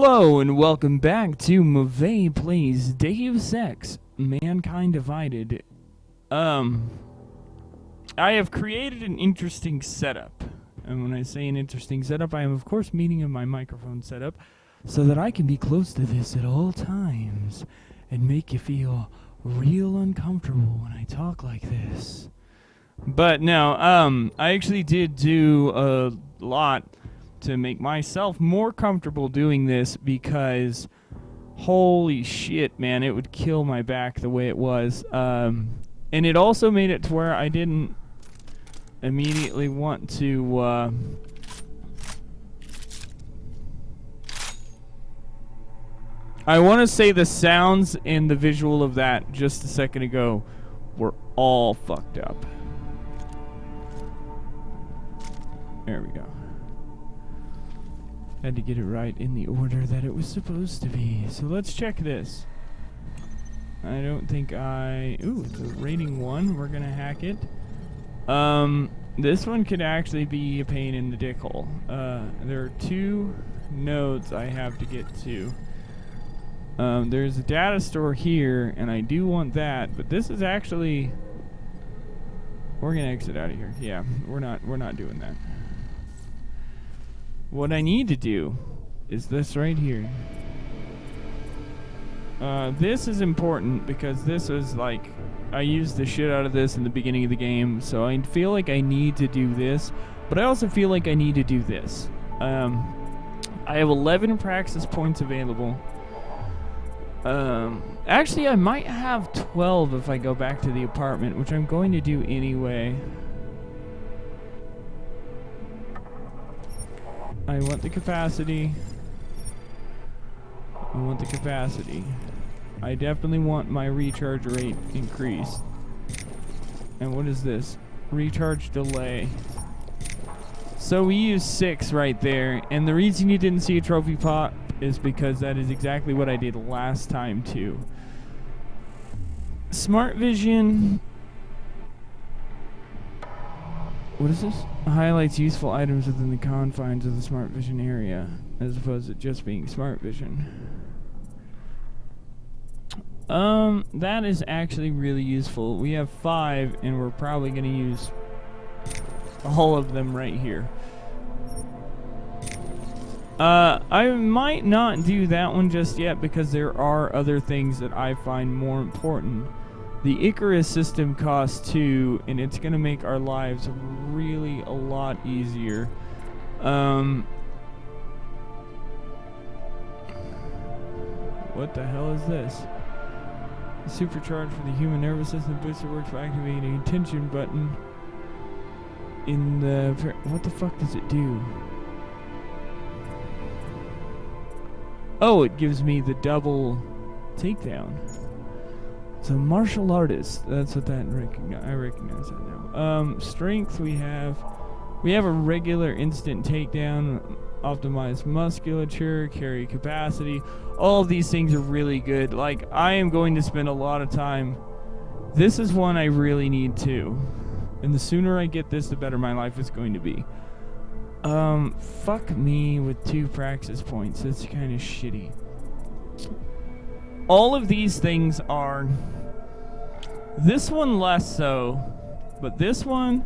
Hello and welcome back to Mave Plays Deus Ex Mankind Divided. I have created an interesting setup. And when I say an interesting setup, I am of course meaning in my microphone setup so that I can be close to this at all times and make you feel real uncomfortable when I talk like this. But no, I actually did do a lot to make myself more comfortable doing this because holy shit, man, it would kill my back the way it was. And it also made it to where I didn't immediately want to I want to say the sounds and the visual of that just a second ago were all fucked up. There we go. Had to get it right in the order that it was supposed to be. So let's check this. I don't think ooh, it's a rating 1. We're gonna hack it. This one could actually be a pain in the dick hole. There are 2 nodes I have to get to. There's a data store here, and I do want that, but this is actually... We're gonna exit out of here. Yeah, we're not doing that. What I need to do is this right here. This is important because this is like, I used the shit out of this in the beginning of the game, so I feel like I need to do this, but I also feel like I need to do this. I have 11 praxis points available. Actually, I might have 12 if I go back to the apartment, which I'm going to do anyway. I want the capacity. I want the capacity. I definitely want my recharge rate increased. And what is this? Recharge delay. So we use 6 right there. And the reason you didn't see a trophy pop is because that is exactly what I did last time too. Smart vision. What is this? Highlights useful items within the confines of the smart vision area, as opposed to just being smart vision. That is actually really useful. We have 5, and we're probably going to use all of them right here. I might not do that one just yet because there are other things that I find more important. The Icarus system costs 2, and it's going to make our lives really a lot easier. What the hell is this? Supercharge for the human nervous system booster works by activating the attention button in the... What the fuck does it do? Oh, it gives me the double takedown. So martial artist, that's what that I recognize that now. Strength we have a regular instant takedown, optimized musculature, carry capacity. All of these things are really good. Like, I am going to spend a lot of time. This is one I really need too. And the sooner I get this, the better my life is going to be. Fuck me with 2 praxis points. That's kind of shitty. All of these things are... This one less so, but this one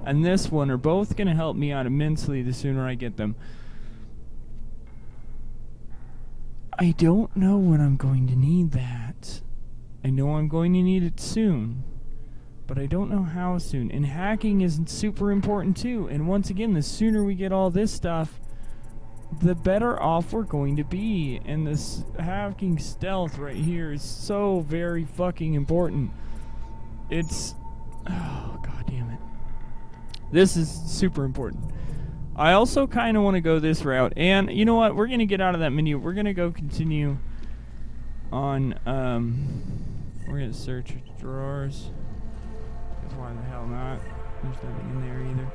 and this one are both going to help me out immensely the sooner I get them. I don't know when I'm going to need that. I know I'm going to need it soon, but I don't know how soon. And hacking is super important too. And once again, the sooner we get all this stuff, the better off we're going to be. And this hacking stealth right here is so very fucking important. It's... Oh, god damn it. This is super important. I also kind of want to go this route. And you know what? We're going to get out of that menu. We're going to go continue on... We're going to search drawers. Because why the hell not? There's nothing in there either.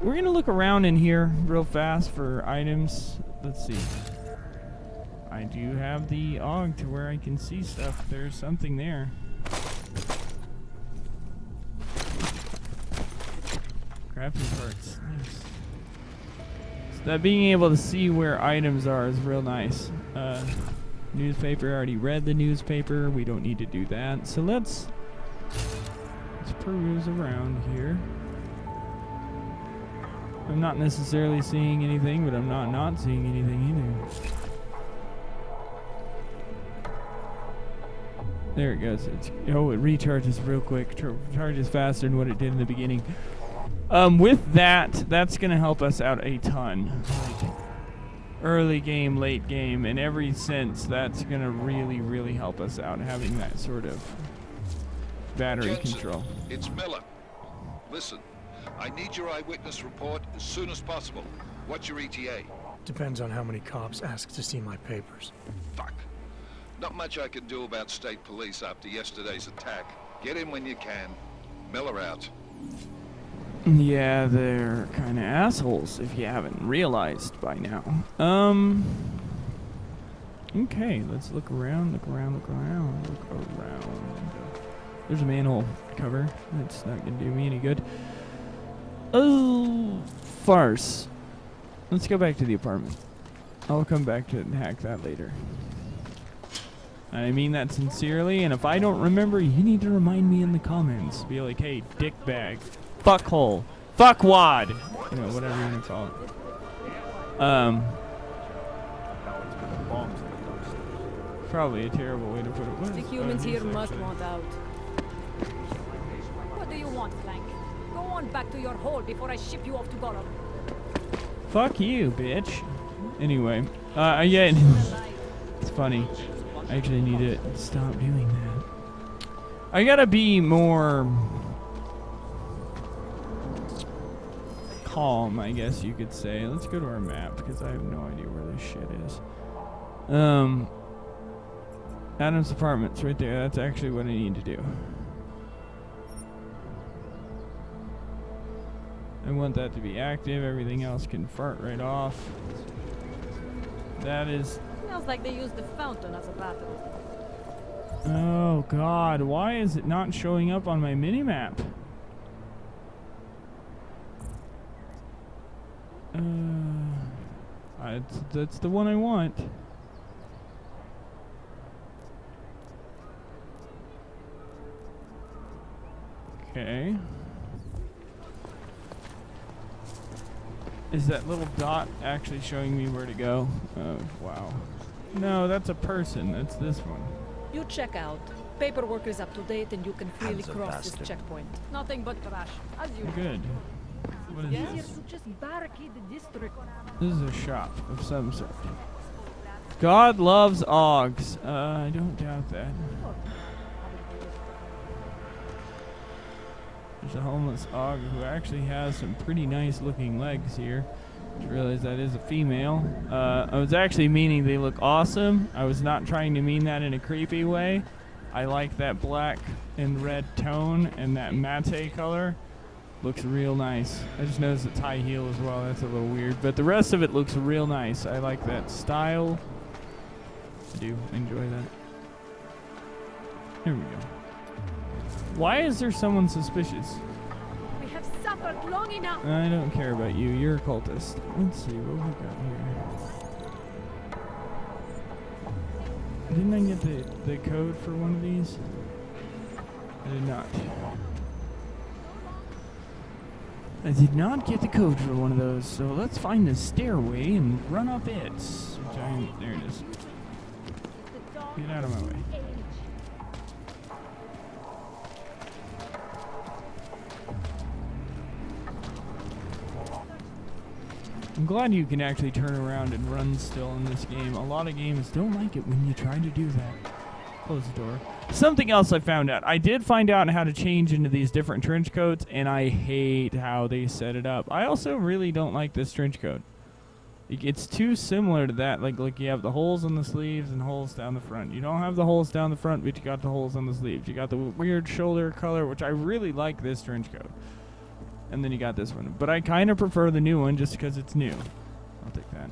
We're going to look around in here real fast for items. Let's see. I do have the AUG to where I can see stuff. There's something there. Crafting parts. Nice. So that being able to see where items are is real nice. Newspaper, I already read the newspaper. We don't need to do that. So let's peruse around here. I'm not necessarily seeing anything, but I'm not seeing anything either. There it goes. It recharges real quick. Charges faster than what it did in the beginning. With that, that's going to help us out a ton. Like, early game, late game, in every sense, that's going to really, really help us out, having that sort of battery control. It's Miller. Listen, I need your eyewitness report as soon as possible. What's your ETA? Depends on how many cops ask to see my papers. Fuck. Not much I can do about state police after yesterday's attack. Get in when you can. Miller out. Yeah, they're kind of assholes, if you haven't realized by now. Okay, let's look around, look around. There's a manhole cover. That's not gonna do me any good. Oh, farce. Let's go back to the apartment. I'll come back to it and hack that later. I mean that sincerely, and if I don't remember, you need to remind me in the comments. Be like, hey, dickbag. Fuckhole. Fuckwad. You know, whatever you want to call it. Probably a terrible way to put it. The humans here must want out. What do you want, Flank? Go on back to your hole before I ship you off to Gollum. Fuck you, bitch. Anyway, yeah, it's funny. I actually need to stop doing that. I gotta be more calm, I guess you could say. Let's go to our map because I have no idea where this shit is. Adam's apartment's right there. That's actually what I need to do. I want that to be active. Everything else can fart right off. That is... Smells like they used the fountain as a bathroom. Oh god, why is it not showing up on my minimap? That's the one I want. Okay. Is that little dot actually showing me where to go? Oh, wow. No, that's a person. That's this one. You check out. Paperwork is up to date and you can freely cross this checkpoint. Nothing but trash, as usual. Good. What is Easier this? to just barricade the district. This is a shop of some sort. God loves Augs. I don't doubt that. There's a homeless Aug who actually has some pretty nice looking legs here. Just realized that is a female. I was actually meaning they look awesome. I was not trying to mean that in a creepy way. I like that black and red tone and that matte color. Looks real nice. I just noticed it's high heel as well. That's a little weird. But the rest of it looks real nice. I like that style. I do enjoy that. Here we go. Why is there someone suspicious? We have suffered long enough. I don't care about you. You're a cultist. Let's see what we got here. Didn't I get the code for one of these? I did not. I did not get the code for one of those, so let's find the stairway and run up it. There it is. Get out of my way. I'm glad you can actually turn around and run still in this game. A lot of games don't like it when you try to do that. Close the door. Something else I found out. I did find out how to change into these different trench coats, and I hate how they set it up. I also really don't like this trench coat. It's too similar to that. Like you have the holes on the sleeves and holes down the front. You don't have the holes down the front, but you got the holes on the sleeves. You got the weird shoulder color, which I really like this trench coat. And then you got this one. But I kind of prefer the new one just because it's new. I'll take that.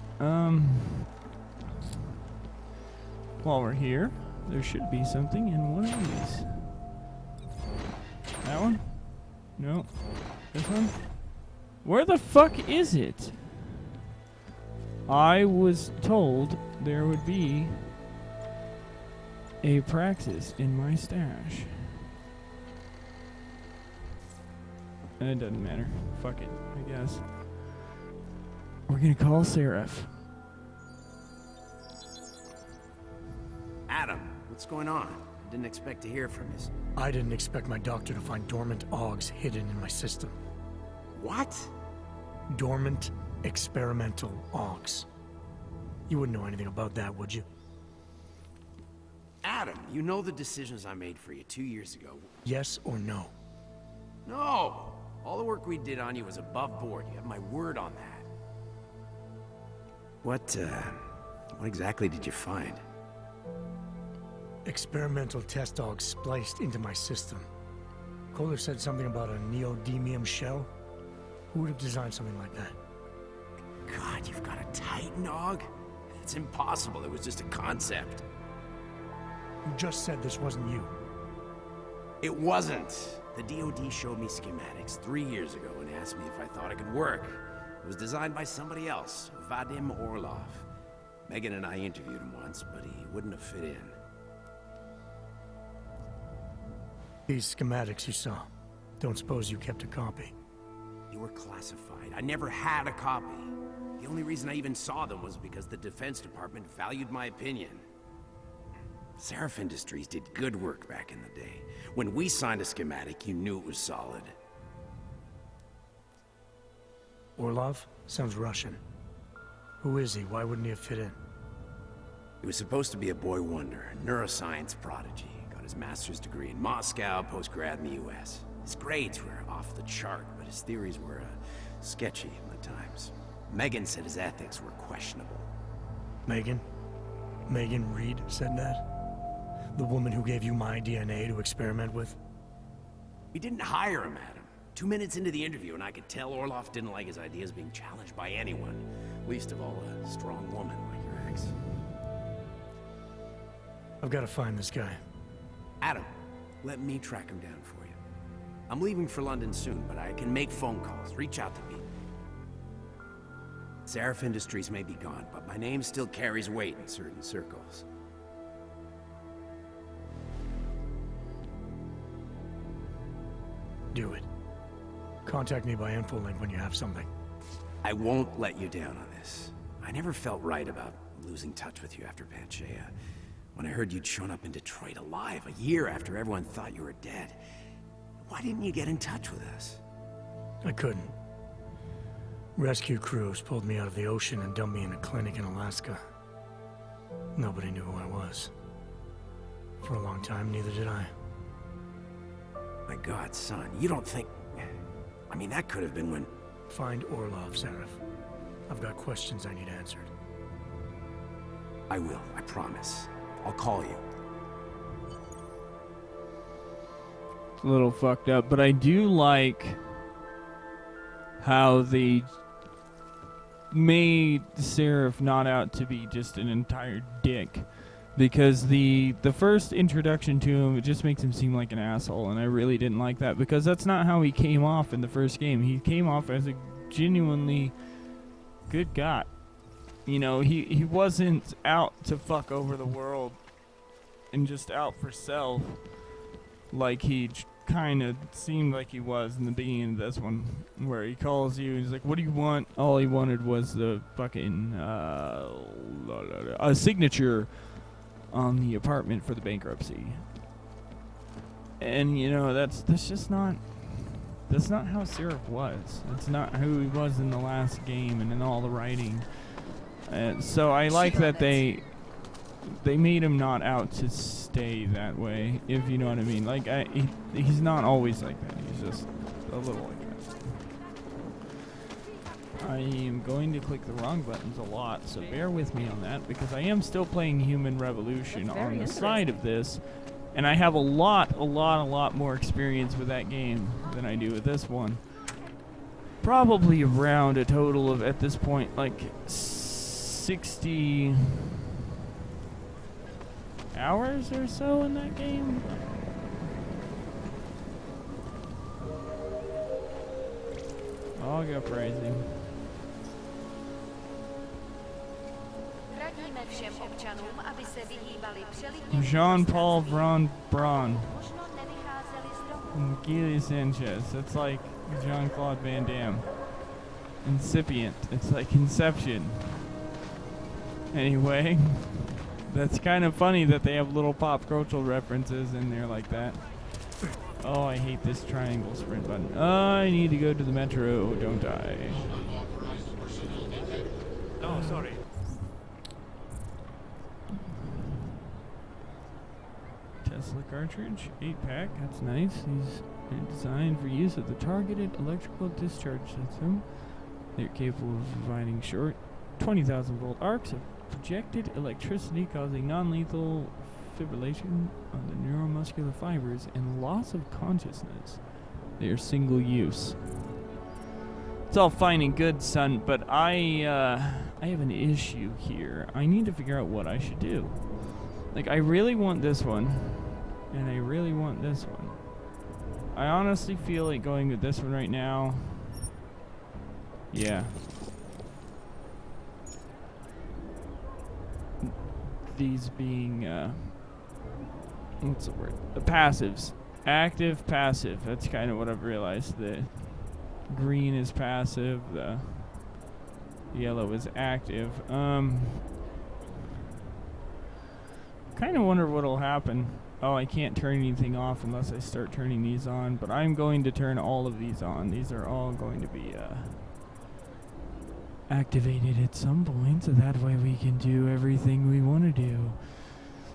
While we're here, there should be something in one of these. That one? No. This one? Where the fuck is it? I was told there would be a praxis in my stash. And it doesn't matter. Fuck it, I guess. We're gonna call Sariff. Adam, what's going on? I didn't expect to hear from you. I didn't expect my doctor to find dormant augs hidden in my system. What? Dormant experimental augs. You wouldn't know anything about that, would you? Adam, you know the decisions I made for you 2 years ago. Yes or no? No! All the work we did on you was above board. You have my word on that. What exactly did you find? Experimental test augs spliced into my system. Kohler said something about a neodymium shell. Who would have designed something like that? God, you've got a Titan dog? It's impossible. It was just a concept. You just said this wasn't you. It wasn't. The DoD showed me schematics 3 years ago and asked me if I thought it could work. It was designed by somebody else, Vadim Orlov. Megan and I interviewed him once, but he wouldn't have fit in. These schematics you saw, don't suppose you kept a copy? They were classified. I never had a copy. The only reason I even saw them was because the Defense Department valued my opinion. Sariff Industries did good work back in the day. When we signed a schematic, you knew it was solid. Orlov? Sounds Russian. Who is he? Why wouldn't he have fit in? He was supposed to be a boy wonder, a neuroscience prodigy. Got his master's degree in Moscow, post-grad in the US. His grades were off the chart, but his theories were sketchy at times. Megan said his ethics were questionable. Megan? Megan Reed said that? The woman who gave you my DNA to experiment with? We didn't hire him, Adam. 2 minutes into the interview, and I could tell Orlov didn't like his ideas being challenged by anyone. Least of all, a strong woman like your ex. I've got to find this guy. Adam, let me track him down for you. I'm leaving for London soon, but I can make phone calls. Reach out to me. Sariff Industries may be gone, but my name still carries weight in certain circles. Do it. Contact me by infolink when you have something. I won't let you down on this. I never felt right about losing touch with you after Panchea. When I heard you'd shown up in Detroit alive a year after everyone thought you were dead. Why didn't you get in touch with us? I couldn't. Rescue crews pulled me out of the ocean and dumped me in a clinic in Alaska. Nobody knew who I was. For a long time, neither did I. My God, son, you don't think... I mean, that could have been when... Find Orlov, Sariff. I've got questions I need answered. I will, I promise. I'll call you. It's a little fucked up, but I do like how they made Sariff not out to be just an entire dick. Because the first introduction to him, it just makes him seem like an asshole, and I really didn't like that, because that's not how he came off in the first game. He came off as a genuinely good guy. You know, he wasn't out to fuck over the world and just out for self like he kind of seemed like he was in the beginning of this one, where he calls you and he's like, what do you want? All he wanted was the fucking a signature on the apartment for the bankruptcy. And you know, that's just not how Sariff was. That's not who he was in the last game and in all the writing. And so I like that they made him not out to stay that way, if you know what I mean. Like, he's not always like that. He's just a little like that. I am going to click the wrong buttons a lot, so bear with me on that, because I am still playing Human Revolution on the side of this, and I have a lot more experience with that game than I do with this one. Probably around a total of, at this point, like 60 hours or so in that game. I'll go crazy. Radíme všem občanům, aby se vyhýbali přelidnění. Jean-Paul Von Braun. Možno nevycházeli z domu. Gilly Sanchez. That's like Jean-Claude Van Damme. Incipient. It's like Inception. Anyway, that's kind of funny that they have little pop cultural references in there like that. Oh, I hate this triangle sprint button. I need to go to the metro, don't I? Oh, sorry. Tesla cartridge, 8-pack, that's nice. These are designed for use with the targeted electrical discharge system. They're capable of providing short 20,000 volt arcs of projected electricity causing non-lethal fibrillation of the neuromuscular fibers and loss of consciousness. They are single use. It's all fine and good, son, but I have an issue here. I need to figure out what I should do. Like, I really want this one, and I really want this one. I honestly feel like going with this one right now. Yeah. These being, what's the word? The passives. Active, passive. That's kind of what I've realized. The green is passive, the yellow is active. Kind of wonder what'll happen. Oh, I can't turn anything off unless I start turning these on, but I'm going to turn all of these on. These are all going to be, activated at some point, so that way we can do everything we want to do.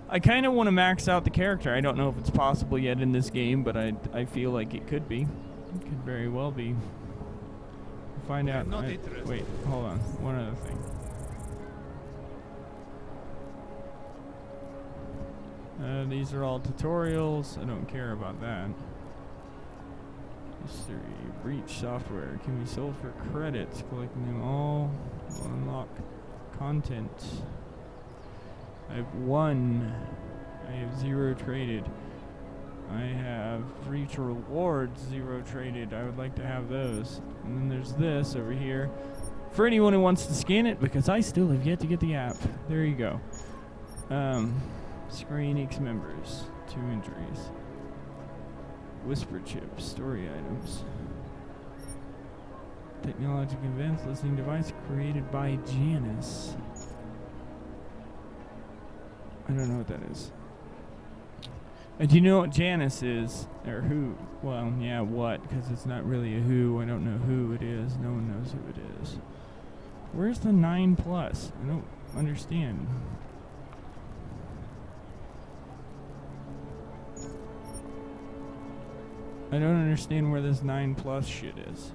I kind of want to max out the character. I don't know if it's possible yet in this game, but I feel like it could be. It could very well be. We'll find out. Wait, hold on. One other thing. These are all tutorials. I don't care about that. History, breach software can be sold for credits. Collecting them all will unlock content. I have 1. I have 0 traded. I have breach rewards 0 traded. I would like to have those. And then there's this over here for anyone who wants to scan it, because I still have yet to get the app. There you go. Square Enix members. 2 injuries. Whisper chips, story items. Technological events, listening device created by Janice. I don't know what that is. Do you know what Janice is? Or who? Well, yeah, what? Because it's not really a who. I don't know who it is. No one knows who it is. Where's the 9 plus? I don't understand. I don't understand where this 9 plus shit is.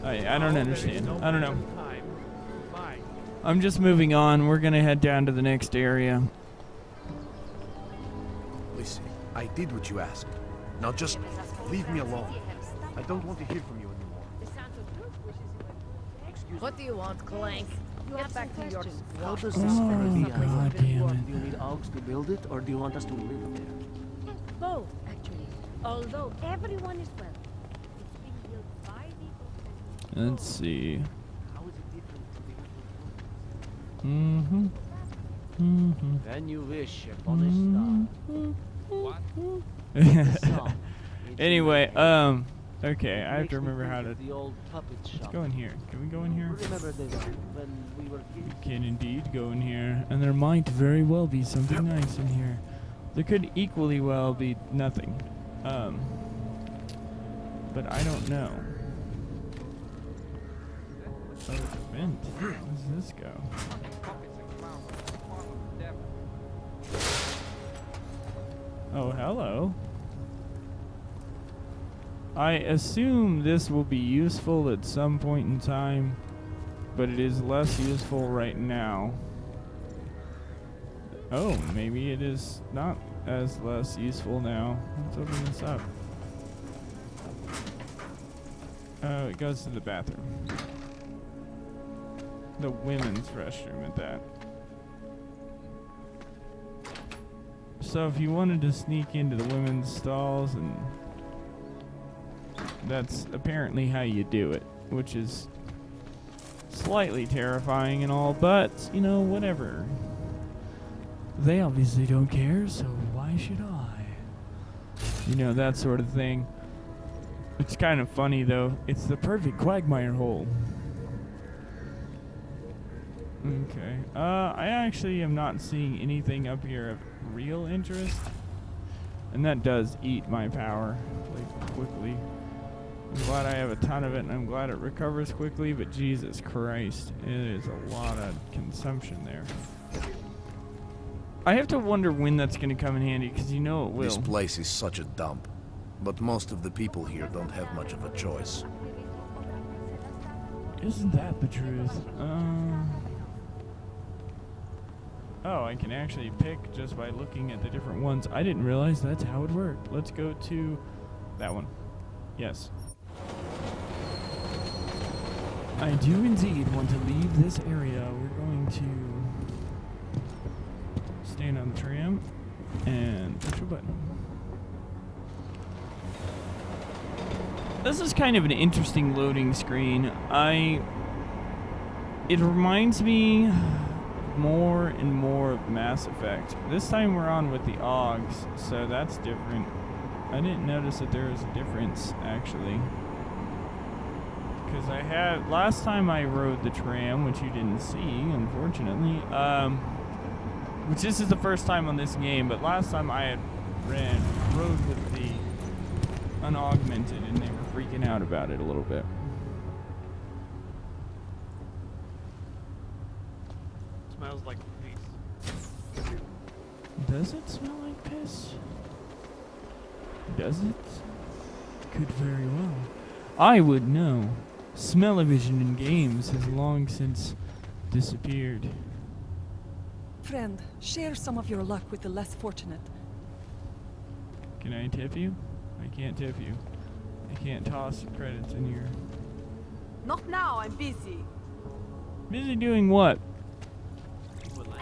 I don't understand. I don't know. I'm just moving on. We're gonna head down to the next area. Listen, I did what you asked. Now just leave me alone. I don't want to hear from you anymore. What do you want, Clank? Get back to your... How does this Oh, Faraday God island damn work? it. Do you need Augs to build it, or do you want us to live there? Both, actually. Although everyone is welcome. It's being built by the Let's see. How is it different to the When you wish upon a star. What? Anyway, okay, I have to remember how to... The old puppet Let's shop. go in here. Can we go in here? Remember the one when we were We kids? can indeed go in here, and there might very well be something nice in here. There could equally well be nothing. But I don't know. Oh, it's a vent. Where does this go? Oh, hello. I assume this will be useful at some point in time, but it is less useful right now. Oh, maybe it is not as less useful now. Let's open this up. Oh, it goes to the bathroom. The women's restroom at that. So if you wanted to sneak into the women's stalls, and that's apparently how you do it, which is slightly terrifying and all, but, you know, whatever. They obviously don't care, so why should I? You know, that sort of thing. It's kind of funny, though. It's the perfect quagmire hole. Okay. I actually am not seeing anything up here of real interest. And that does eat my power, like, quickly. I'm glad I have a ton of it, and I'm glad it recovers quickly, but Jesus Christ, it is a lot of consumption there. I have to wonder when that's going to come in handy, because you know it will. This place is such a dump, but most of the people here don't have much of a choice. Isn't that the truth? Oh, I can actually pick just by looking at the different ones. I didn't realize that's how it worked. Let's go to that one. Yes. I do indeed want to leave this area. We're going to stand on the tram and push a button. This is kind of an interesting loading screen. It reminds me more and more of Mass Effect. This time we're on with the AUGs, so that's different. I didn't notice that there was a difference, actually. Because last time I rode the tram, which you didn't see, unfortunately, which this is the first time on this game, but last time I had rode with the unaugmented, and they were freaking out about it a little bit. Smells like piss. Does it smell like piss? Does it? Could very well. I would know. Smell-o-vision in games has long since disappeared. Friend, share some of your luck with the less fortunate. Can I tip you? I can't tip you. I can't toss credits in your... Not now, I'm busy. Busy doing what?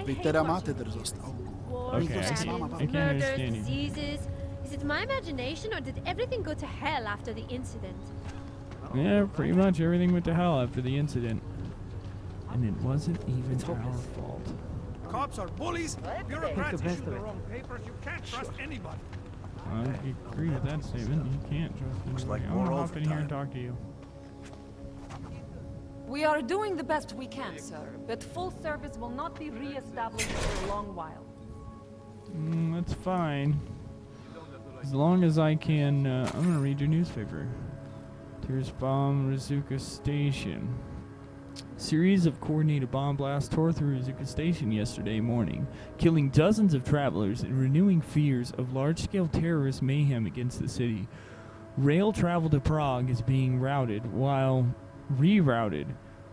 Okay, I can't understand you. Diseases. Is it my imagination, or did everything go to hell after the incident? Yeah, pretty much everything went to hell after the incident. And it wasn't even our fault. Cops are bullies. Bureaucrats issue the wrong papers. You can't trust anybody. I agree with that statement. You can't trust anybody. Looks like I'm more gonna hop in here and overtime. talk to you. We are doing the best we can, sir, but full service will not be re-established for a long while. That's fine. As long as I can, I'm gonna read your newspaper. Tears bomb Rizuka Station. Series of coordinated bomb blasts tore through Rizuka Station yesterday morning, killing dozens of travelers and renewing fears of large-scale terrorist mayhem against the city. Rail travel to Prague is being rerouted,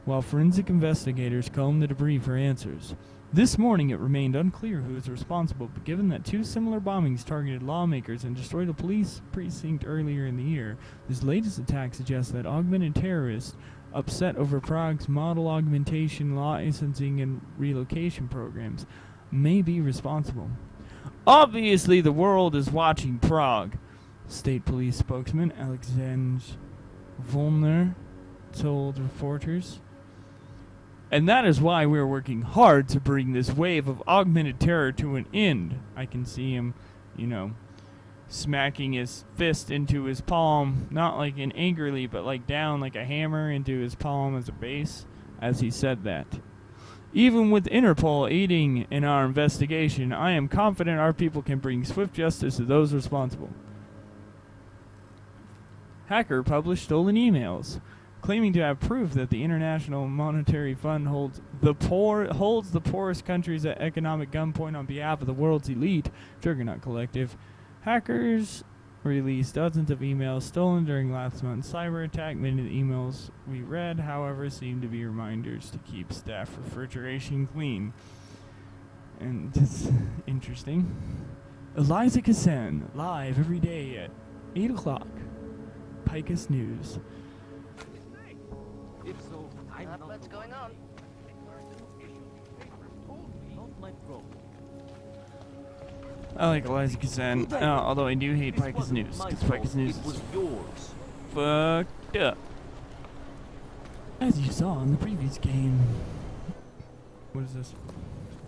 while forensic investigators comb the debris for answers. This morning it remained unclear who was responsible, but given that two similar bombings targeted lawmakers and destroyed a police precinct earlier in the year, this latest attack suggests that augmented terrorists, upset over Prague's model augmentation licensing and relocation programs, may be responsible. Obviously the world is watching Prague, State Police spokesman Alexander Volner told reporters. And that is why we're working hard to bring this wave of augmented terror to an end. I can see him, smacking his fist into his palm, not like angrily, but like down like a hammer into his palm as a base, as he said that. Even with Interpol aiding in our investigation, I am confident our people can bring swift justice to those responsible. Hacker published stolen emails, claiming to have proof that the International Monetary Fund holds the poorest countries at economic gunpoint on behalf of the world's elite Juggernaut Collective. Hackers released dozens of emails stolen during last month's cyber attack. Many of the emails we read, however, seem to be reminders to keep staff refrigeration clean. And it's interesting. Eliza Kassan, live every day at 8 o'clock. Picus News. If so, I'm not What's going on? Don't let go. I like Eliza Kazan, although I do hate Picus News, because Picus News is fucked up. As you saw in the previous game. What is this?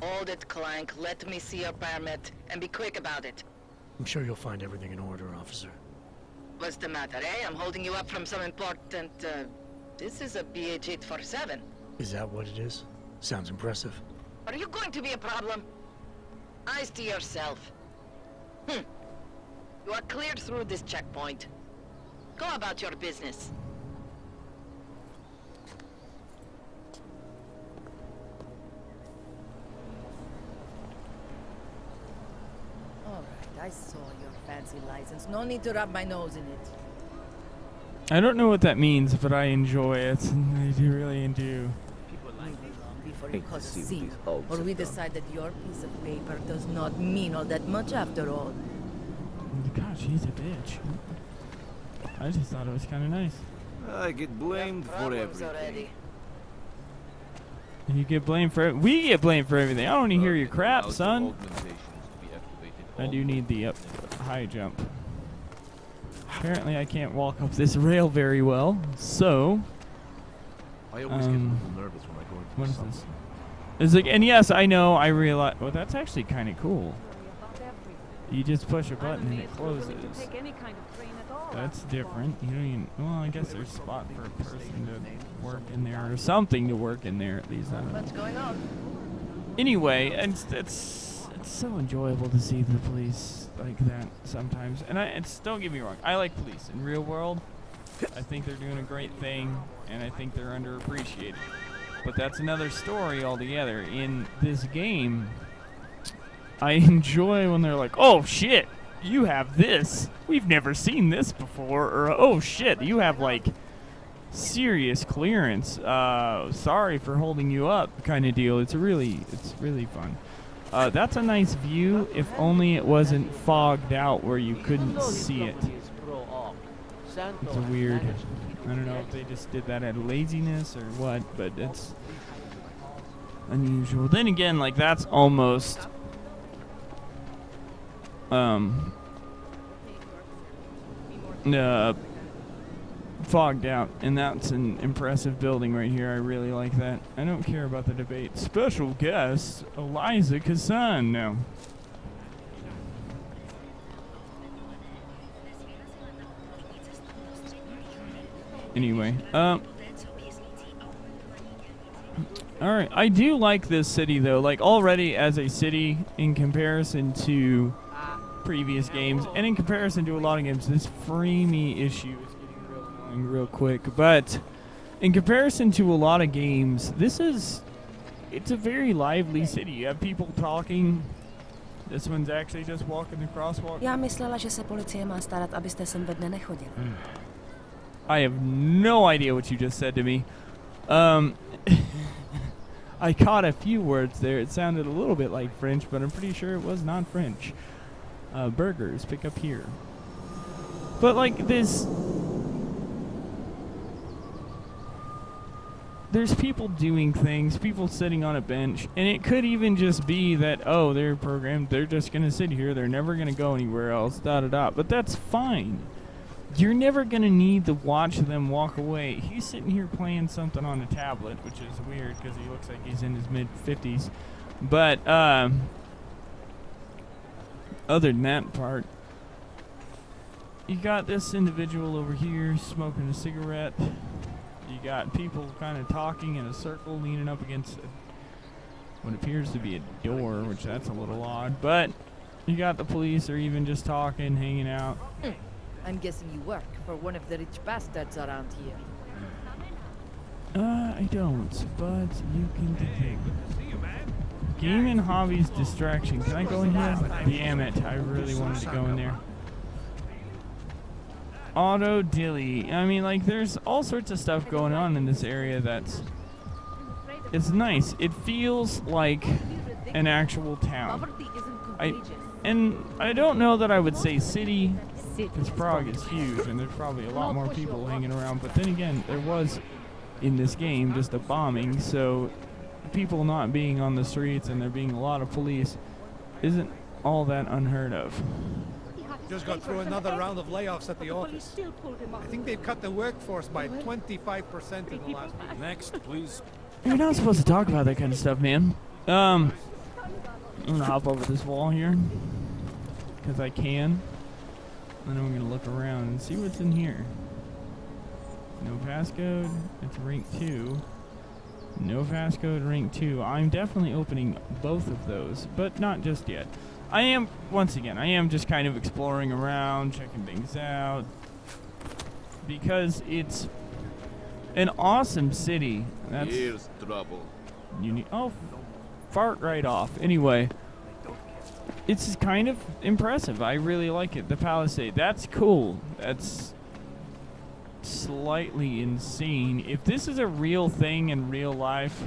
Hold it, Clank. Let me see your permit, and be quick about it. I'm sure you'll find everything in order, officer. What's the matter, eh? I'm holding you up from some important, This is a BH-847. Is that what it is? Sounds impressive. Are you going to be a problem? Eyes to yourself. You are cleared through this checkpoint. Go about your business. Alright, I saw your fancy license. No need to rub my nose in it. I don't know what that means, but I enjoy it. I do really do. Before you cause a scene, or we decide that your piece of paper does not mean all that much after all. God, she's a bitch. I just thought it was kind of nice. I get blamed for everything. And you get blamed for we get blamed for everything. I don't want to hear your crap, son. I do need the high jump. Apparently, I can't walk up this rail very well, so. I always get a little nervous when I go into what is this? It's like, and yes, I know, I realize. Well, that's actually kind of cool. You just push a button and it closes. That's different. You don't even. Well, I guess there's a spot for a person to work in there or something to work in there at least. I don't know. What's going on? Anyway, it's so enjoyable to see the police like that sometimes. And don't get me wrong, I like police in real world. I think they're doing a great thing, and I think they're underappreciated. But that's another story altogether. In this game, I enjoy when they're like, "Oh shit, you have this. We've never seen this before," or "Oh shit, you have like serious clearance. Sorry for holding you up," kind of deal. It's really fun. That's a nice view, if only it wasn't fogged out where you couldn't see it. It's a weird. I don't know if they just did that out of laziness or what, but it's unusual. Then again, like that's almost fogged out, and that's an impressive building right here. I really like that. I don't care about the debate. Special guest Eliza Kazan now. Anyway, alright, I do like this city though, like already as a city in comparison to previous games, and in comparison to a lot of games, this free me issue is getting real annoying real quick, but in comparison to a lot of games, it's a very lively city. You have people talking. This one's actually just walking the crosswalk. Já myslela, že se policie má starat, abyste sem ve dne nechodili. I have no idea what you just said to me. I caught a few words there. It sounded a little bit like French, but I'm pretty sure it was not French. Burgers, pick up here. But like this, there's people doing things, people sitting on a bench, and it could even just be that, oh, they're programmed, they're just gonna sit here, they're never gonna go anywhere else, da-da-da. But that's fine. You're never going to need to watch them walk away. He's sitting here playing something on a tablet, which is weird because he looks like he's in his mid-50s. But other than that part, you got this individual over here smoking a cigarette. You got people kind of talking in a circle, leaning up against what appears to be a door, which that's a little odd. But you got the police, or even just talking, hanging out. I'm guessing you work for one of the rich bastards around here. I don't, but you can take. Game and hobbies distraction. Can I go in here? Damn it, I really wanted to go in there. Auto dilly. I mean, like, there's all sorts of stuff going on in this area it's nice. It feels like an actual town. I don't know that I would say city, because Prague is huge and there's probably a lot more people hanging around, but then again, there was in this game just a bombing, so people not being on the streets and there being a lot of police isn't all that unheard of. Just got through another round of layoffs at the office. I think they've cut the workforce by 25% in the last week. Next, please. You're not supposed to talk about that kind of stuff, man. I'm gonna hop over this wall here because I can. And then I'm gonna look around and see what's in here. No passcode. It's rank 2. No passcode, rank 2. I'm definitely opening both of those, but not just yet. I am, once again, I am just kind of exploring around, checking things out, because it's an awesome city. That's Here's trouble. oh, fart right off. Anyway, it's kind of impressive. I really like it. The Palisade. That's cool. That's slightly insane. If this is a real thing in real life,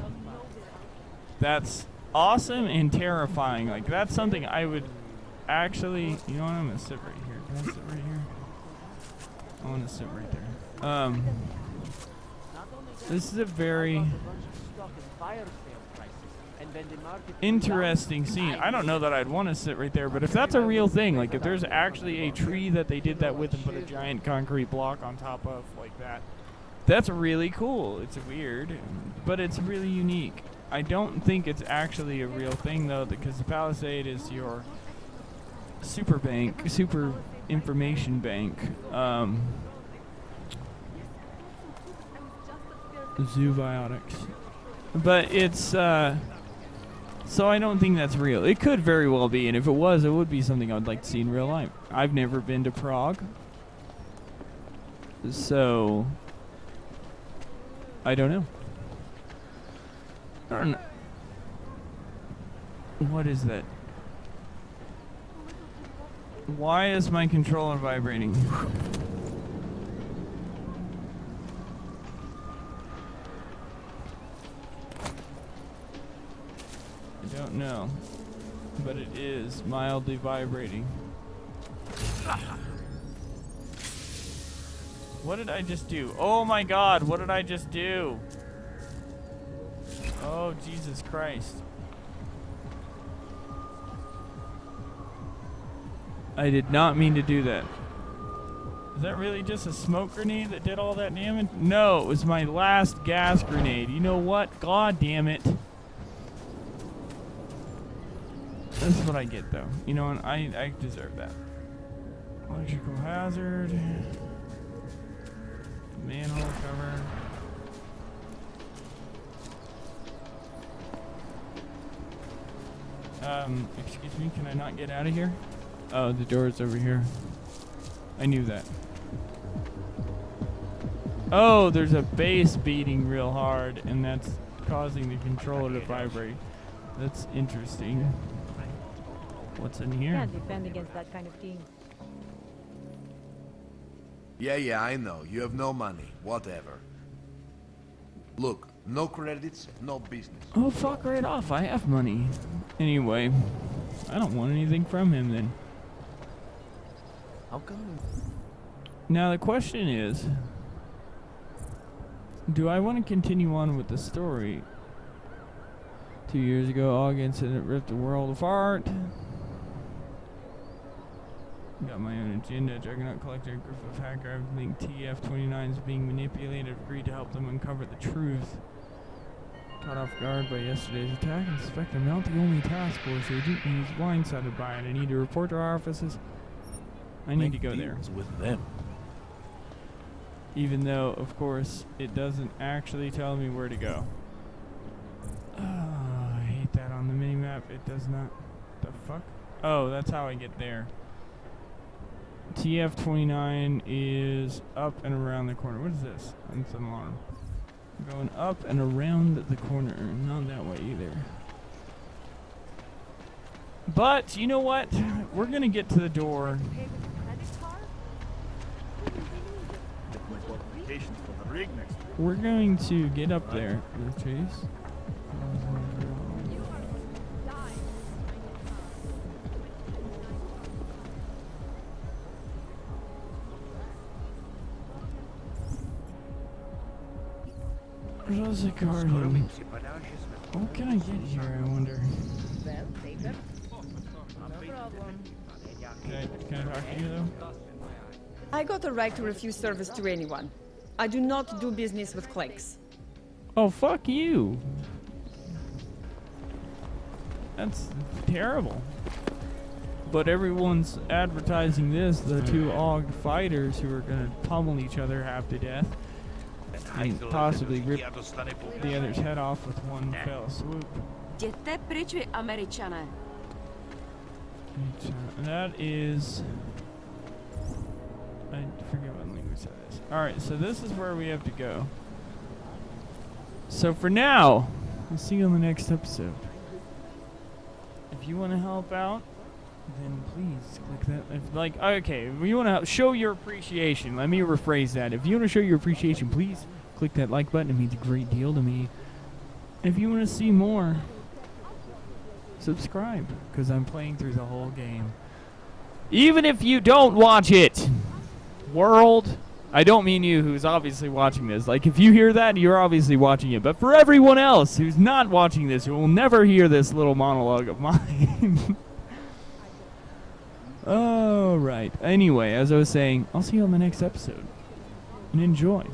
that's awesome and terrifying. Like, that's something I would actually, you know what, I'm gonna sit right here. Can I sit right here? I want to sit right there. This is a very interesting scene. I don't know that I'd want to sit right there, but if that's a real thing, like if there's actually a tree that they did that with and put a giant concrete block on top of like that, that's really cool. It's weird, but it's really unique. I don't think it's actually a real thing though, because the Palisade is your super information bank. Zoobiotics. But it's, so I don't think that's real. It could very well be, and if it was, it would be something I'd like to see in real life. I've never been to Prague, so I don't know. I don't know. What is that? Why is my controller vibrating? I don't know, but it is mildly vibrating. What did I just do? Oh my God, what did I just do? Oh, Jesus Christ. I did not mean to do that. Is that really just a smoke grenade that did all that damage? No, it was my last gas grenade. You know what? God damn it. That's what I get, though. You know, and I deserve that. Electrical hazard. Manhole cover. Excuse me, can I not get out of here? Oh, the door's over here. I knew that. Oh, there's a bass beating real hard, and that's causing the controller to vibrate. That's interesting. What's in here? Can't defend against that kind of thing. Yeah, I know. You have no money. Whatever. Look, no credits, no business. Oh, fuck right off. I have money. Anyway, I don't want anything from him then. How come? Now the question is, do I want to continue on with the story? 2 years ago, Aug incident ripped the world apart. Got my own agenda. Juggernaut collector, group of hacker. I think TF-29 is being manipulated. Agreed to help them uncover the truth. Caught off guard by yesterday's attack. Inspector Melt, the only task force agent, and he's blindsided by it. I need to report to our offices. I need to go there. With them. Even though, of course, it doesn't actually tell me where to go. Oh, I hate that on the minimap. It does not. The fuck? Oh, that's how I get there. TF-29 is up and around the corner. What is this? It's an alarm. Going up and around the corner. Not that way either. But, you know what? We're going to get to the door. We're going to get up there. Chase. Rosa Garden. What can I get here, I wonder? Can I talk to you though? I got a right to refuse service to anyone. I do not do business with clanks. Oh, fuck you. That's terrible. But everyone's advertising this, the two Og fighters who are gonna pummel each other half to death. And possibly rip the other's head off with one fell swoop. Jděte pryč, vy Američané. That is... I forget what language that is. Alright, so this is where we have to go. So for now, we'll see you on the next episode. If you want to help out, then please click that. If, like, okay, if you want to show your appreciation, let me rephrase that. If you want to show your appreciation, please click that like button. It means a great deal to me. If you want to see more, subscribe, because I'm playing through the whole game. Even if you don't watch it, world, I don't mean you who's obviously watching this. Like, if you hear that, you're obviously watching it. But for everyone else who's not watching this, who will never hear this little monologue of mine. Alright. Anyway, as I was saying, I'll see you on the next episode. And enjoy.